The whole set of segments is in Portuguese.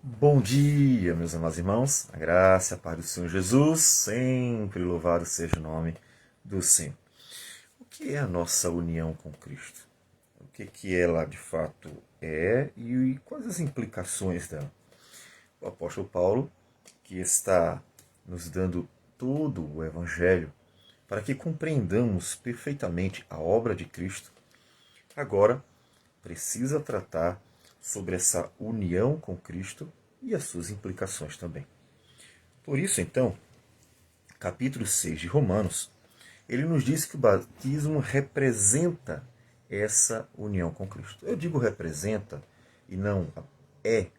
Bom dia, meus amados irmãos. A graça e a paz do Senhor Jesus, sempre louvado seja o nome do Senhor. O que é a nossa união com Cristo? O que ela de fato é e quais as implicações dela? O apóstolo Paulo, que está nos dando todo o Evangelho para que compreendamos perfeitamente a obra de Cristo, agora precisa tratar sobre essa união com Cristo e as suas implicações também. Por isso, então, capítulo 6 de Romanos, ele nos diz que o batismo representa essa união com Cristo. Eu digo representa e não é,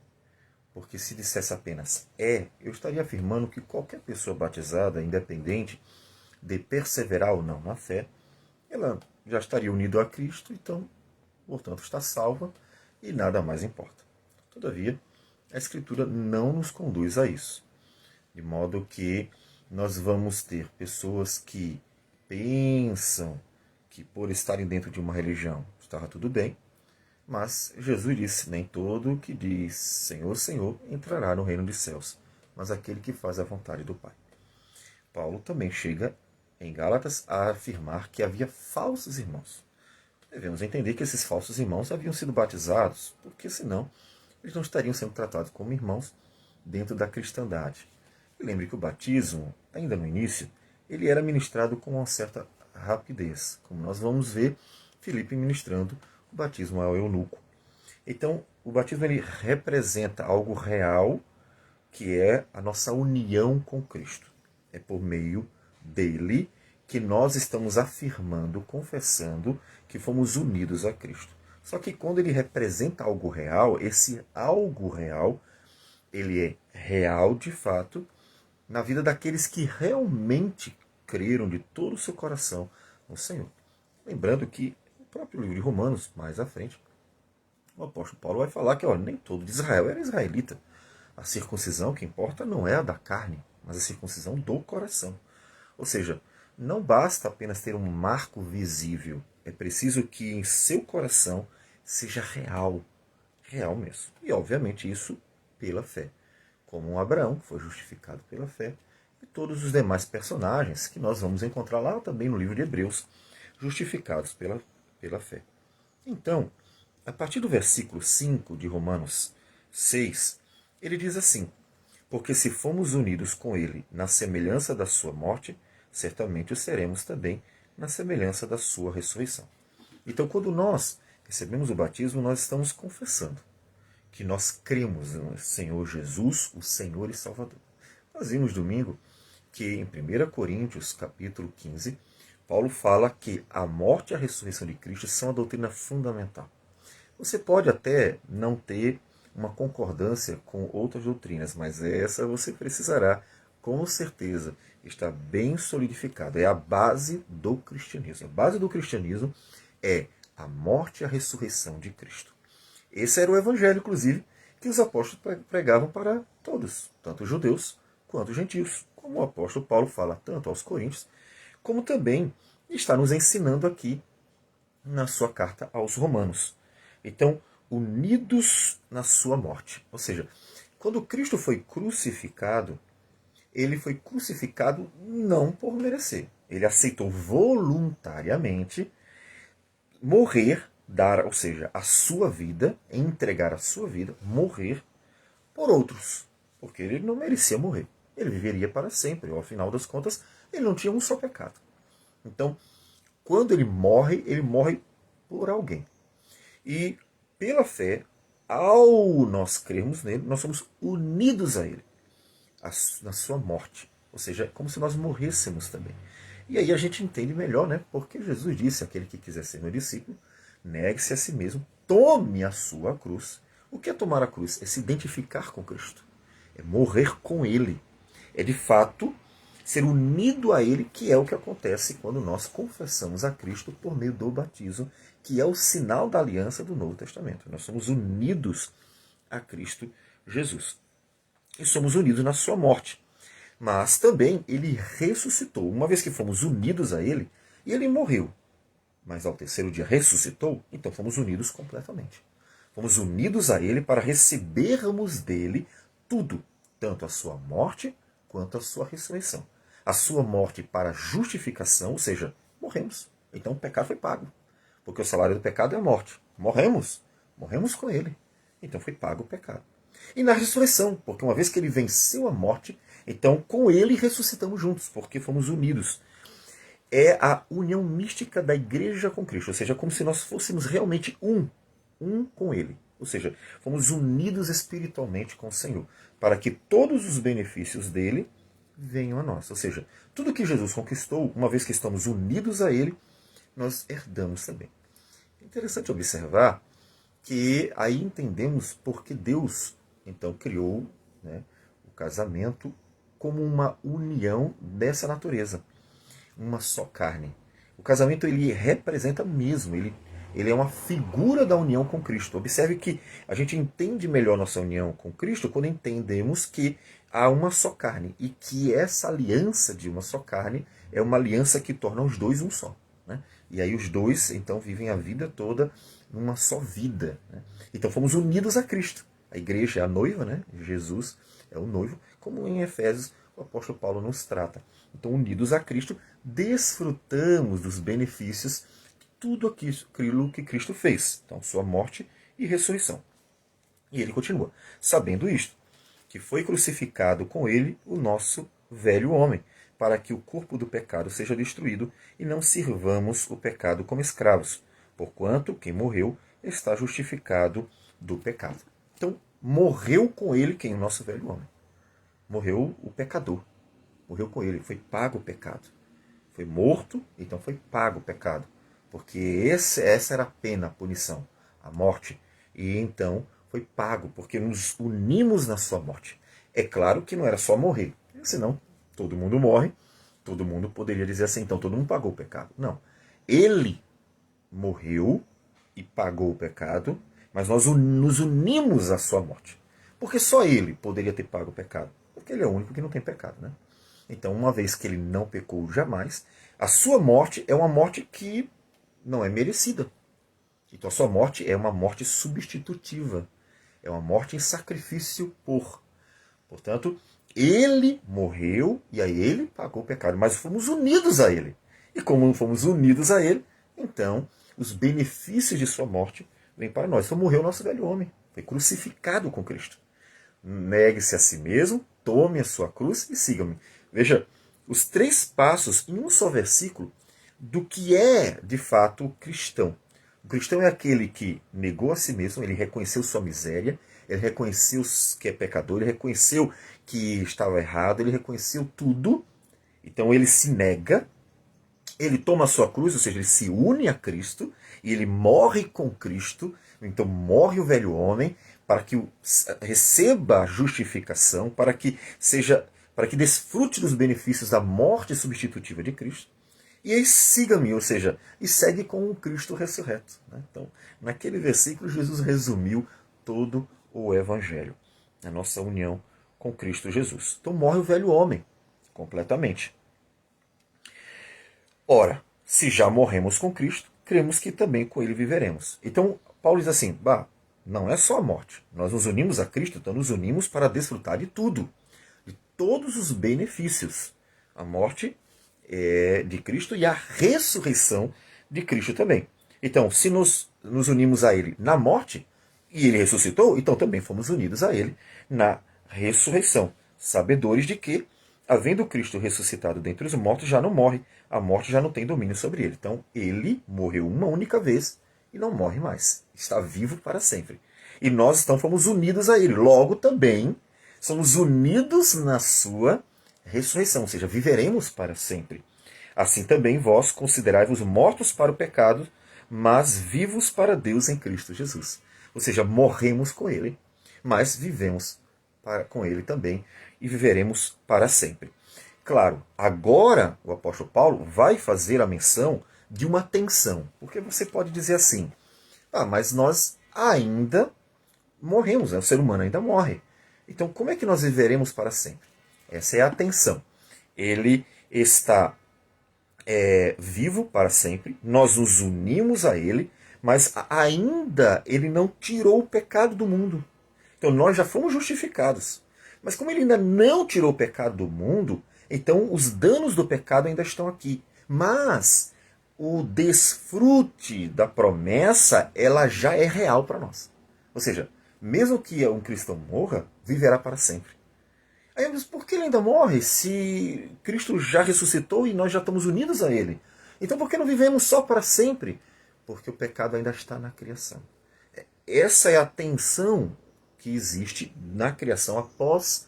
porque se dissesse apenas é, eu estaria afirmando que qualquer pessoa batizada, independente de perseverar ou não na fé, ela já estaria unida a Cristo, então, portanto, está salva e nada mais importa. Todavia, a Escritura não nos conduz a isso. De modo que nós vamos ter pessoas que pensam que por estarem dentro de uma religião estava tudo bem, mas Jesus disse, nem todo que diz Senhor, Senhor entrará no reino dos céus, mas aquele que faz a vontade do Pai. Paulo também chega em Gálatas a afirmar que havia falsos irmãos. Devemos entender que esses falsos irmãos haviam sido batizados, porque senão eles não estariam sendo tratados como irmãos dentro da cristandade. E lembre que o batismo, ainda no início, ele era ministrado com uma certa rapidez, como nós vamos ver Filipe ministrando o batismo ao eunuco. Então, o batismo ele representa algo real, que é a nossa união com Cristo. É por meio dele que nós estamos afirmando, confessando que fomos unidos a Cristo. Só que quando ele representa algo real, esse algo real, ele é real de fato na vida daqueles que realmente creram de todo o seu coração no Senhor. Lembrando que o próprio livro de Romanos, mais à frente, o apóstolo Paulo vai falar que nem todo de Israel era israelita. A circuncisão que importa não é a da carne, mas a circuncisão do coração. Ou seja, não basta apenas ter um marco visível, é preciso que em seu coração seja real, real mesmo. E obviamente isso pela fé. Como Abraão foi justificado pela fé, e todos os demais personagens que nós vamos encontrar lá também no livro de Hebreus, justificados pela fé. Então, a partir do versículo 5 de Romanos 6, ele diz assim: porque se fomos unidos com ele na semelhança da sua morte, certamente o seremos também na semelhança da sua ressurreição. Então, quando nós recebemos o batismo, nós estamos confessando que nós cremos no Senhor Jesus, o Senhor e Salvador. Nós vimos domingo que em 1 Coríntios, capítulo 15, Paulo fala que a morte e a ressurreição de Cristo são a doutrina fundamental. Você pode até não ter uma concordância com outras doutrinas, mas essa você precisará, com certeza, estar bem solidificada. É a base do cristianismo. A base do cristianismo é a morte e a ressurreição de Cristo. Esse era o evangelho, inclusive, que os apóstolos pregavam para todos, tanto os judeus quanto os gentios, como o apóstolo Paulo fala tanto aos coríntios, como também está nos ensinando aqui na sua carta aos romanos. Então, unidos na sua morte. Ou seja, quando Cristo foi crucificado, ele foi crucificado não por merecer. Ele aceitou voluntariamente morrer, dar, ou seja, a sua vida, entregar a sua vida, morrer por outros. Porque ele não merecia morrer. Ele viveria para sempre. Ao final das contas, ele não tinha um só pecado. Então, quando ele morre por alguém. E pela fé, ao nós crermos nele, nós somos unidos a ele, na sua morte. Ou seja, é como se nós morrêssemos também. E aí a gente entende melhor, né? Porque Jesus disse, aquele que quiser ser meu discípulo, negue-se a si mesmo, tome a sua cruz. O que é tomar a cruz? É se identificar com Cristo. É morrer com ele. É de fato ser unido a ele, que é o que acontece quando nós confessamos a Cristo por meio do batismo, que é o sinal da aliança do Novo Testamento. Nós somos unidos a Cristo Jesus. E somos unidos na sua morte. Mas também ele ressuscitou. Uma vez que fomos unidos a ele, e ele morreu, mas ao terceiro dia ressuscitou, então fomos unidos completamente. Fomos unidos a Ele para recebermos dele tudo, tanto a sua morte quanto a sua ressurreição. A sua morte para justificação, ou seja, morremos. Então o pecado foi pago. Porque o salário do pecado é a morte. Morremos com ele. Então foi pago o pecado. E na ressurreição, porque uma vez que ele venceu a morte, então com ele ressuscitamos juntos, porque fomos unidos. É a união mística da igreja com Cristo, ou seja, como se nós fôssemos realmente um com ele. Ou seja, fomos unidos espiritualmente com o Senhor, para que todos os benefícios dele venham a nós. Ou seja, tudo que Jesus conquistou, uma vez que estamos unidos a ele, nós herdamos também. É interessante observar que aí entendemos por que Deus então criou, né, o casamento como uma união dessa natureza, uma só carne. O casamento ele representa mesmo, ele é uma figura da união com Cristo. Observe que a gente entende melhor nossa união com Cristo quando entendemos que há uma só carne e que essa aliança de uma só carne é uma aliança que torna os dois um só. Né? E aí os dois então vivem a vida toda numa só vida. Né? Então fomos unidos a Cristo. A igreja é a noiva, né? Jesus é o noivo, como em Efésios o apóstolo Paulo nos trata. Então, unidos a Cristo, desfrutamos dos benefícios de tudo aquilo que Cristo fez. Então, sua morte e ressurreição. E ele continua, sabendo isto, que foi crucificado com ele o nosso velho homem, para que o corpo do pecado seja destruído e não sirvamos o pecado como escravos, porquanto quem morreu está justificado do pecado. Então, morreu com ele quem? O nosso velho homem. Morreu o pecador. Morreu com ele, foi pago o pecado. Foi morto, então foi pago o pecado. Porque essa era a pena, a punição, a morte. E então foi pago, porque nos unimos na sua morte. É claro que não era só morrer, senão todo mundo morre, todo mundo poderia dizer assim, então todo mundo pagou o pecado. Não. Ele morreu e pagou o pecado, mas nós nos unimos à sua morte. Porque só ele poderia ter pago o pecado. Porque ele é o único que não tem pecado, né? Então, uma vez que ele não pecou jamais, a sua morte é uma morte que não é merecida. Então, a sua morte é uma morte substitutiva. É uma morte em sacrifício por. Portanto, ele morreu e aí ele pagou o pecado. Mas fomos unidos a ele. E como fomos unidos a ele, então, os benefícios de sua morte vêm para nós. Então, morreu o nosso velho homem. Foi crucificado com Cristo. Negue-se a si mesmo, tome a sua cruz e siga-me. Veja, os 3 passos em um só versículo do que é, de fato, o cristão. O cristão é aquele que negou a si mesmo, ele reconheceu sua miséria, ele reconheceu que é pecador, ele reconheceu que estava errado, ele reconheceu tudo. Então ele se nega, ele toma a sua cruz, ou seja, ele se une a Cristo, e ele morre com Cristo, então morre o velho homem, para que receba a justificação, para que desfrute dos benefícios da morte substitutiva de Cristo. E aí siga-me, ou seja, e segue com o Cristo ressurreto. Né? Então, naquele versículo, Jesus resumiu todo o Evangelho, a nossa união com Cristo Jesus. Então morre o velho homem, completamente. Ora, se já morremos com Cristo, cremos que também com ele viveremos. Então, Paulo diz assim, não é só a morte. Nós nos unimos a Cristo, então nos unimos para desfrutar de tudo, de todos os benefícios. A morte de Cristo e a ressurreição de Cristo também. Então, se nos unimos a ele na morte, e ele ressuscitou, então também fomos unidos a ele na ressurreição, sabedores de que, havendo Cristo ressuscitado dentre os mortos, já não morre, a morte já não tem domínio sobre ele. Então, ele morreu uma única vez e não morre mais. Está vivo para sempre. E nós, então, fomos unidos a ele. Logo, também, somos unidos na sua ressurreição, ou seja, viveremos para sempre. Assim também vós considerai-vos mortos para o pecado, mas vivos para Deus em Cristo Jesus. Ou seja, morremos com ele, mas vivemos com ele também e viveremos para sempre. Claro, agora o apóstolo Paulo vai fazer a menção de uma tensão, porque você pode dizer assim, mas nós ainda morremos, né? O ser humano ainda morre. Então como é que nós viveremos para sempre? Essa é a tensão. Ele está vivo para sempre, nós nos unimos a ele, Mas ainda ele não tirou o pecado do mundo. Então nós já fomos justificados. Mas como ele ainda não tirou o pecado do mundo, então os danos do pecado ainda estão aqui. Mas o desfrute da promessa, ela já é real para nós. Ou seja, mesmo que um cristão morra, viverá para sempre. Aí eu digo, por que ele ainda morre se Cristo já ressuscitou e nós já estamos unidos a ele? Então por que não vivemos só para sempre? Porque o pecado ainda está na criação. Essa é a tensão que existe na criação após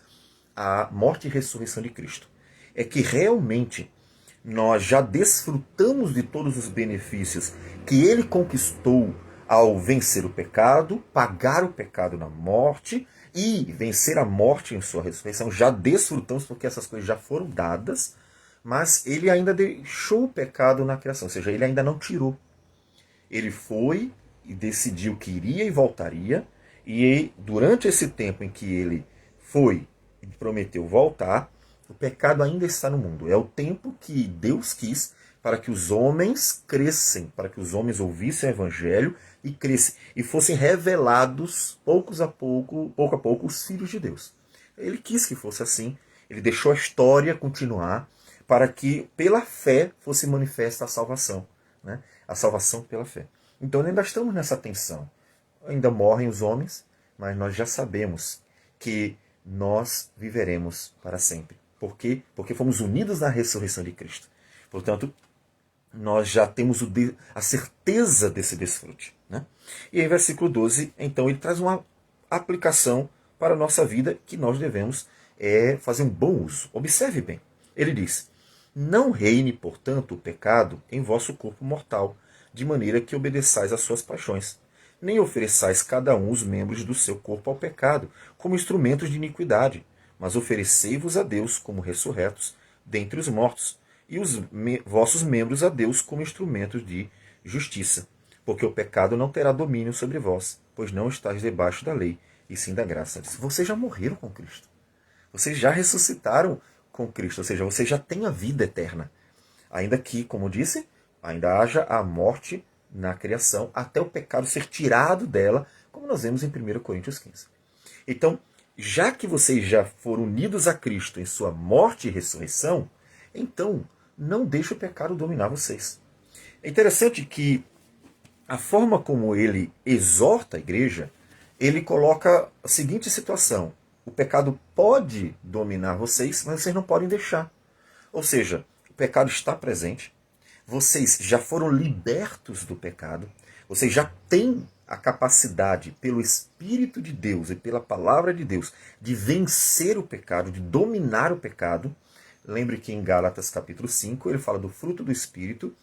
a morte e ressurreição de Cristo. É que realmente nós já desfrutamos de todos os benefícios que ele conquistou ao vencer o pecado, pagar o pecado na morte e vencer a morte em sua ressurreição. Já desfrutamos porque essas coisas já foram dadas, mas ele ainda deixou o pecado na criação, ou seja, ele ainda não tirou. Ele foi e decidiu que iria e voltaria, e durante esse tempo em que ele foi e prometeu voltar, o pecado ainda está no mundo. É o tempo que Deus quis para que os homens crescem, para que os homens ouvissem o Evangelho e crescem, e fossem revelados, pouco a pouco, os filhos de Deus. Ele quis que fosse assim, ele deixou a história continuar, para que pela fé fosse manifesta a salvação. Né? A salvação pela fé. Então ainda estamos nessa tensão. Ainda morrem os homens, mas nós já sabemos que nós viveremos para sempre. Por quê? Porque fomos unidos na ressurreição de Cristo. Portanto, nós já temos a certeza desse desfrute. Né? E em versículo 12, então, ele traz uma aplicação para a nossa vida que nós devemos fazer um bom uso. Observe bem. Ele diz: não reine, portanto, o pecado em vosso corpo mortal, de maneira que obedeçais às suas paixões. Nem ofereçais cada um os membros do seu corpo ao pecado, como instrumentos de iniquidade, mas oferecei-vos a Deus como ressurretos dentre os mortos, e os vossos membros a Deus como instrumentos de justiça. Porque o pecado não terá domínio sobre vós, pois não estáis debaixo da lei, e sim da graça. Vocês já morreram com Cristo. Vocês já ressuscitaram com Cristo, ou seja, você já tem a vida eterna. Ainda que, como disse, ainda haja a morte na criação, até o pecado ser tirado dela, como nós vemos em 1 Coríntios 15. Então, já que vocês já foram unidos a Cristo em sua morte e ressurreição, então não deixe o pecado dominar vocês. É interessante que a forma como ele exorta a igreja, ele coloca a seguinte situação: o pecado pode dominar vocês, mas vocês não podem deixar. Ou seja, o pecado está presente, vocês já foram libertos do pecado, vocês já têm a capacidade, pelo Espírito de Deus e pela Palavra de Deus, de vencer o pecado, de dominar o pecado. Lembre que em Gálatas capítulo 5 ele fala do fruto do Espírito,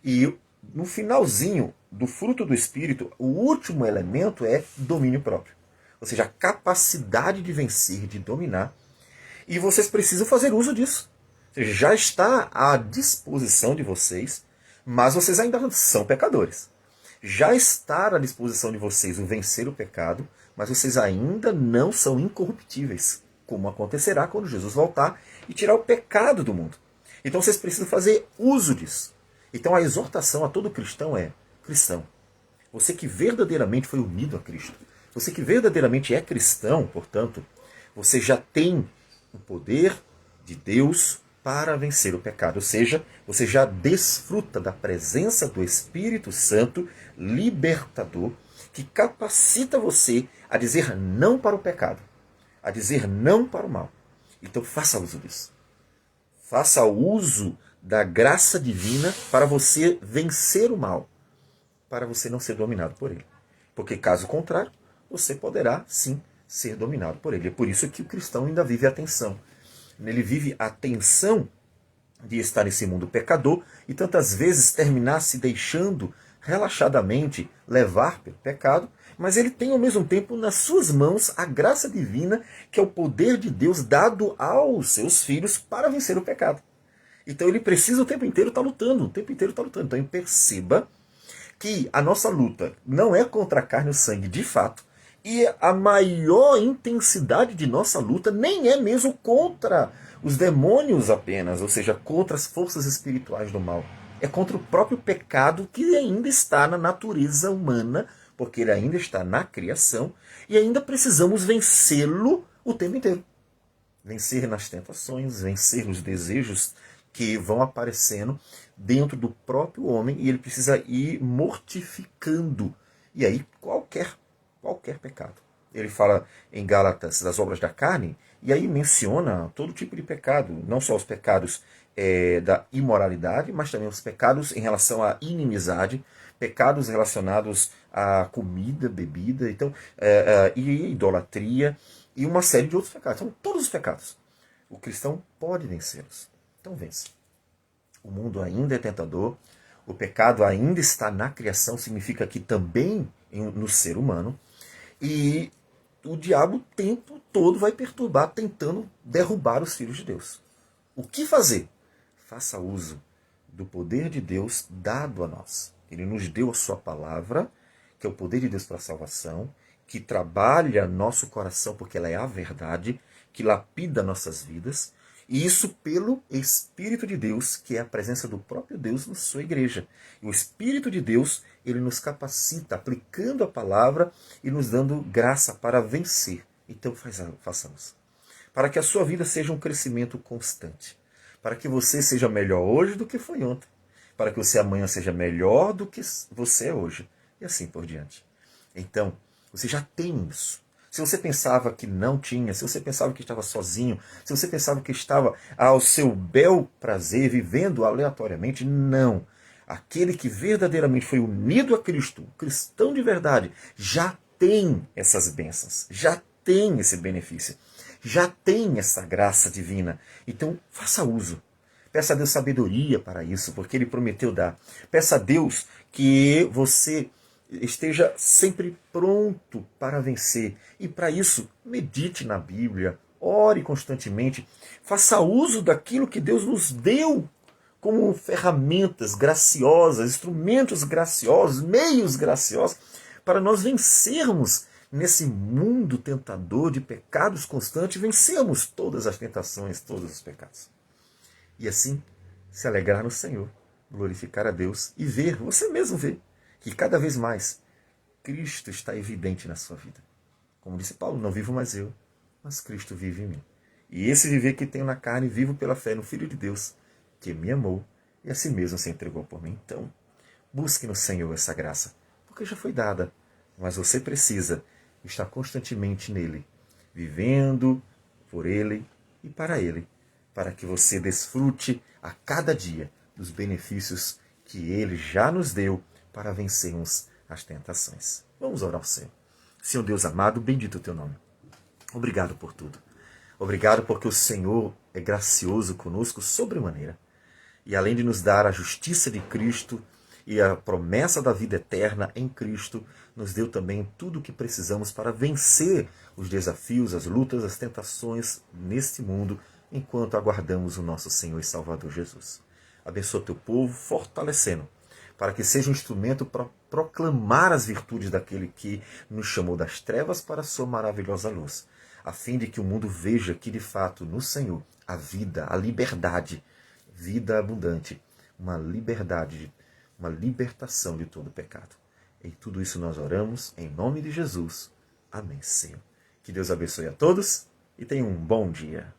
e no finalzinho do fruto do Espírito, o último elemento é domínio próprio. Ou seja, a capacidade de vencer, de dominar. E vocês precisam fazer uso disso. Ou seja, já está à disposição de vocês, mas vocês ainda são pecadores. Já está à disposição de vocês o vencer o pecado, mas vocês ainda não são incorruptíveis, como acontecerá quando Jesus voltar e tirar o pecado do mundo. Então vocês precisam fazer uso disso. Então a exortação a todo cristão é: cristão, você que verdadeiramente foi unido a Cristo, você que verdadeiramente é cristão, portanto, você já tem o poder de Deus para vencer o pecado. Ou seja, você já desfruta da presença do Espírito Santo libertador, que capacita você a dizer não para o pecado, a dizer não para o mal. Então faça uso disso. Faça uso da graça divina para você vencer o mal, para você não ser dominado por ele. Porque caso contrário, você poderá sim ser dominado por ele. É por isso que o cristão ainda vive a tensão. Ele vive a tensão de estar nesse mundo pecador e tantas vezes terminar se deixando relaxadamente levar pelo pecado, mas ele tem ao mesmo tempo nas suas mãos a graça divina, que é o poder de Deus dado aos seus filhos para vencer o pecado. Então ele precisa o tempo inteiro estar lutando, o tempo inteiro estar lutando. Então perceba que a nossa luta não é contra a carne e o sangue de fato, e a maior intensidade de nossa luta nem é mesmo contra os demônios apenas, ou seja, contra as forças espirituais do mal. é contra o próprio pecado que ainda está na natureza humana, porque ele ainda está na criação, e ainda precisamos vencê-lo o tempo inteiro. Vencer nas tentações, vencer nos desejos que vão aparecendo dentro do próprio homem, e ele precisa ir mortificando. E aí qualquer pecado. Ele fala em Gálatas das obras da carne, e aí menciona todo tipo de pecado, não só os pecados da imoralidade, mas também os pecados em relação à inimizade, pecados relacionados à comida, bebida, então, e idolatria, e uma série de outros pecados. São todos os pecados. O cristão pode vencê-los. Então vence. O mundo ainda é tentador, o pecado ainda está na criação, significa que também no ser humano, e o diabo o tempo todo vai perturbar, tentando derrubar os filhos de Deus. O que fazer? Faça uso do poder de Deus dado a nós. Ele nos deu a sua palavra, que é o poder de Deus para a salvação, que trabalha nosso coração, porque ela é a verdade, que lapida nossas vidas, e isso pelo Espírito de Deus, que é a presença do próprio Deus na sua igreja. E o Espírito de Deus, ele nos capacita, aplicando a palavra e nos dando graça para vencer. Então façamos. Para que a sua vida seja um crescimento constante. Para que você seja melhor hoje do que foi ontem. Para que você amanhã seja melhor do que você é hoje. E assim por diante. Então, você já tem isso. Se você pensava que não tinha, se você pensava que estava sozinho, se você pensava que estava ao seu bel prazer, vivendo aleatoriamente, não. Aquele que verdadeiramente foi unido a Cristo, o cristão de verdade, já tem essas bênçãos, já tem esse benefício, já tem essa graça divina. Então, faça uso. Peça a Deus sabedoria para isso, porque Ele prometeu dar. Peça a Deus que você esteja sempre pronto para vencer. E para isso, medite na Bíblia, ore constantemente, faça uso daquilo que Deus nos deu como ferramentas graciosas, instrumentos graciosos, meios graciosos, para nós vencermos nesse mundo tentador de pecados constantes, vencermos todas as tentações, todos os pecados. E assim, se alegrar no Senhor, glorificar a Deus e ver, você mesmo ver, que cada vez mais Cristo está evidente na sua vida. Como disse Paulo, não vivo mais eu, mas Cristo vive em mim. E esse viver que tenho na carne, vivo pela fé no Filho de Deus, que me amou e a si mesmo se entregou por mim. Então, busque no Senhor essa graça, porque já foi dada, mas você precisa estar constantemente nele, vivendo por ele e para ele, para que você desfrute a cada dia dos benefícios que ele já nos deu para vencermos as tentações. Vamos orar ao Senhor. Senhor Deus amado, bendito o teu nome. Obrigado por tudo. Obrigado porque o Senhor é gracioso conosco sobremaneira. E além de nos dar a justiça de Cristo e a promessa da vida eterna em Cristo, nos deu também tudo o que precisamos para vencer os desafios, as lutas, as tentações neste mundo, enquanto aguardamos o nosso Senhor e Salvador Jesus. Abençoa teu povo, fortalecendo, para que seja um instrumento para proclamar as virtudes daquele que nos chamou das trevas para a sua maravilhosa luz, a fim de que o mundo veja que, de fato, no Senhor, a vida, a liberdade, vida abundante, uma liberdade, uma libertação de todo pecado. Em tudo isso nós oramos, em nome de Jesus. Amém, Senhor. Que Deus abençoe a todos e tenham um bom dia.